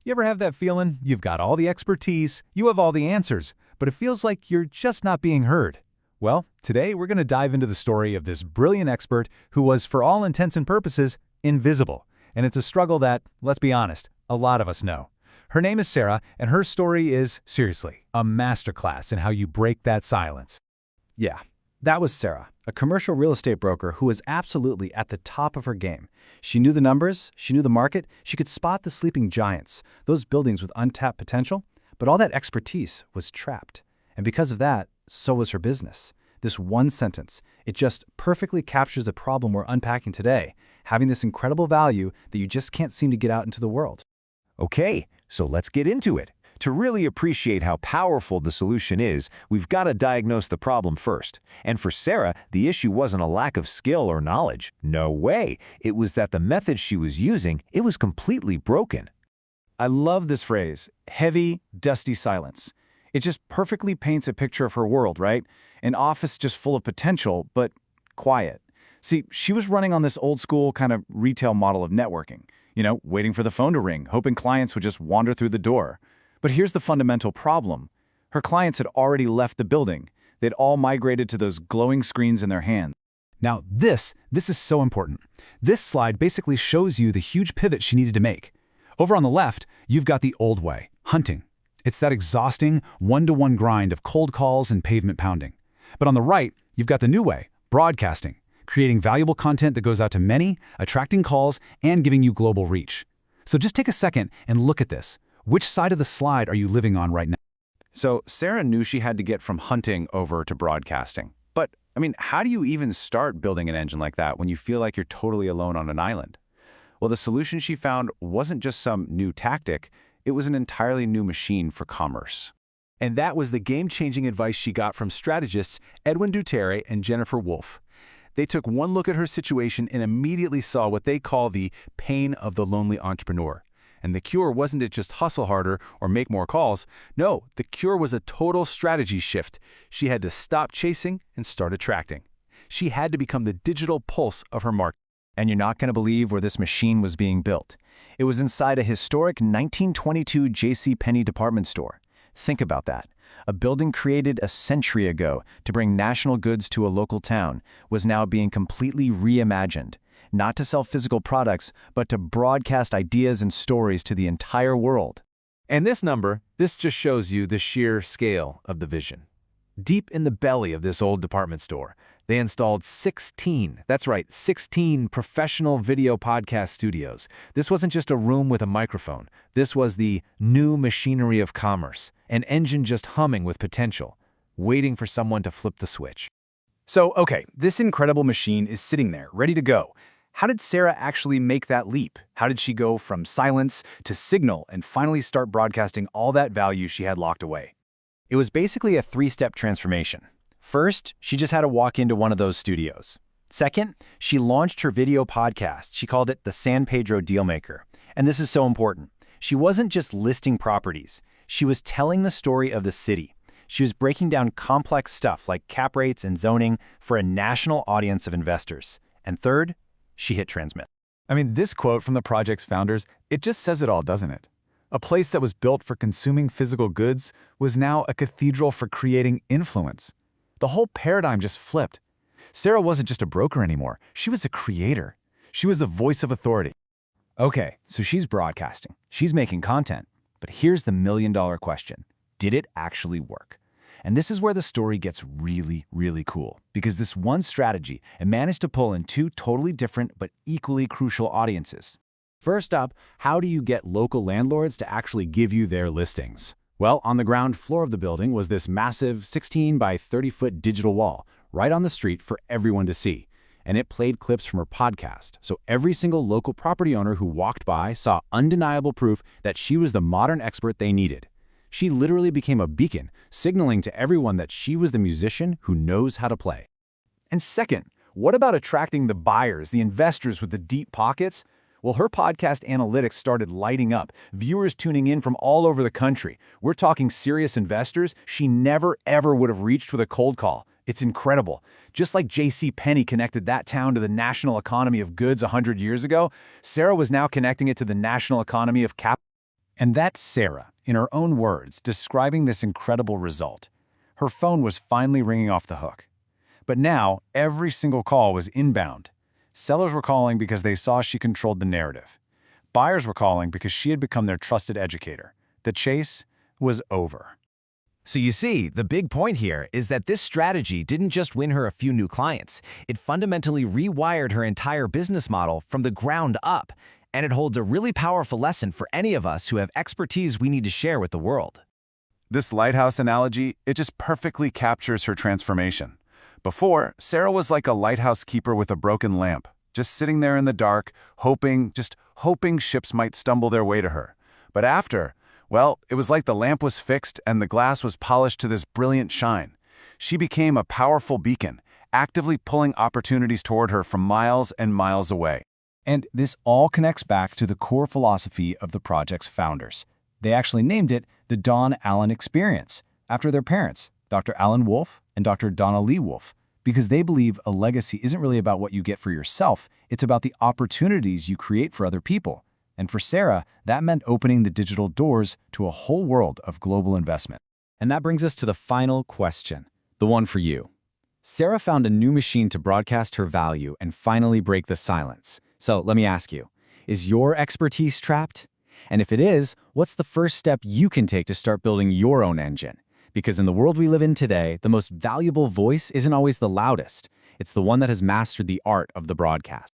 You ever have that feeling? You've got all the expertise, you have all the answers, but it feels like you're just not being heard. Well, today we're going to dive into the story of this brilliant expert who was, for all intents and purposes, invisible. And it's a struggle that, let's be honest, a lot of us know. Her name is Sarah, and her story is, seriously, a masterclass in how you break that silence. Yeah, that was Sarah, a commercial real estate broker who was absolutely at the top of her game. She knew the numbers, she knew the market, she could spot the sleeping giants, those buildings with untapped potential, but all that expertise was trapped. And because of that, so was her business. This one sentence, it just perfectly captures the problem we're unpacking today, having this incredible value that you just can't seem to get out into the world. Okay, so let's get into it. To really appreciate how powerful the solution is, we've got to diagnose the problem first. And for Sarah, the issue wasn't a lack of skill or knowledge. No way. It was that the method she was using, it was completely broken. I love this phrase, heavy, dusty silence. It just perfectly paints a picture of her world, right? An office just full of potential, but quiet. See, she was running on this old school kind of retail model of networking. Waiting for the phone to ring, hoping clients would just wander through the door. But here's the fundamental problem. Her clients had already left the building. They'd all migrated to those glowing screens in their hands. Now this is so important. This slide basically shows you the huge pivot she needed to make. Over on the left, you've got the old way, hunting. It's that exhausting, one-to-one grind of cold calls and pavement pounding. But on the right, you've got the new way, broadcasting, creating valuable content that goes out to many, attracting calls, and giving you global reach. So just take a second and look at this. Which side of the slide are you living on right now? So Sarah knew she had to get from hunting over to broadcasting. But, how do you even start building an engine like that when you feel like you're totally alone on an island? Well, the solution she found wasn't just some new tactic, it was an entirely new machine for commerce. And that was the game-changing advice she got from strategists Edwin Duterre and Jennifer Wolfe. They took one look at her situation and immediately saw what they call the pain of the lonely entrepreneur. And the cure wasn't to just hustle harder or make more calls. No, the cure was a total strategy shift. She had to stop chasing and start attracting. She had to become the digital pulse of her market. And you're not going to believe where this machine was being built. It was inside a historic 1922 JCPenney department store. Think about that. A building created a century ago to bring national goods to a local town was now being completely reimagined. Not to sell physical products, but to broadcast ideas and stories to the entire world. And this just shows you the sheer scale of the vision. Deep in the belly of this old department store, they installed 16 professional video podcast studios. This wasn't just a room with a microphone. This was the new machinery of commerce, an engine just humming with potential, waiting for someone to flip the switch. So, okay, this incredible machine is sitting there, ready to go. How did Sarah actually make that leap? How did she go from silence to signal and finally start broadcasting all that value she had locked away? It was basically a three-step transformation. First, she just had to walk into one of those studios. Second, she launched her video podcast. She called it the San Pedro Dealmaker. And this is so important. She wasn't just listing properties. She was telling the story of the city. She was breaking down complex stuff like cap rates and zoning for a national audience of investors. And third, she hit transmit. This quote from the project's founders, it just says it all, doesn't it? A place that was built for consuming physical goods was now a cathedral for creating influence. The whole paradigm just flipped. Sarah wasn't just a broker anymore. She was a creator. She was a voice of authority. Okay, so she's broadcasting. She's making content. But here's the million-dollar question. Did it actually work? And this is where the story gets really, really cool. Because this one strategy, it managed to pull in two totally different but equally crucial audiences. First up, how do you get local landlords to actually give you their listings? Well, on the ground floor of the building was this massive 16 by 30-foot digital wall, right on the street for everyone to see. And it played clips from her podcast, so every single local property owner who walked by saw undeniable proof that she was the modern expert they needed. She literally became a beacon, signaling to everyone that she was the musician who knows how to play. And second, what about attracting the buyers, the investors with the deep pockets? Well, her podcast analytics started lighting up, viewers tuning in from all over the country. We're talking serious investors she never, ever would have reached with a cold call. It's incredible. Just like JCPenney connected that town to the national economy of goods 100 years ago, Sarah was now connecting it to the national economy of capital. And that's Sarah, in her own words, describing this incredible result. Her phone was finally ringing off the hook. But now, every single call was inbound. Sellers were calling because they saw she controlled the narrative. Buyers were calling because she had become their trusted educator. The chase was over. So you see, the big point here is that this strategy didn't just win her a few new clients. It fundamentally rewired her entire business model from the ground up. And it holds a really powerful lesson for any of us who have expertise we need to share with the world. This lighthouse analogy, it just perfectly captures her transformation. Before, Sarah was like a lighthouse keeper with a broken lamp, just sitting there in the dark, hoping ships might stumble their way to her. But after, well, it was like the lamp was fixed and the glass was polished to this brilliant shine. She became a powerful beacon, actively pulling opportunities toward her from miles and miles away. And this all connects back to the core philosophy of the project's founders. They actually named it the Don Allen Experience, after their parents, Dr. Alan Wolf and Dr. Donna Lee Wolf, because they believe a legacy isn't really about what you get for yourself, it's about the opportunities you create for other people. And for Sarah, that meant opening the digital doors to a whole world of global investment. And that brings us to the final question, the one for you. Sarah found a new machine to broadcast her value and finally break the silence. So let me ask you, is your expertise trapped? And if it is, what's the first step you can take to start building your own engine? Because in the world we live in today, the most valuable voice isn't always the loudest. It's the one that has mastered the art of the broadcast.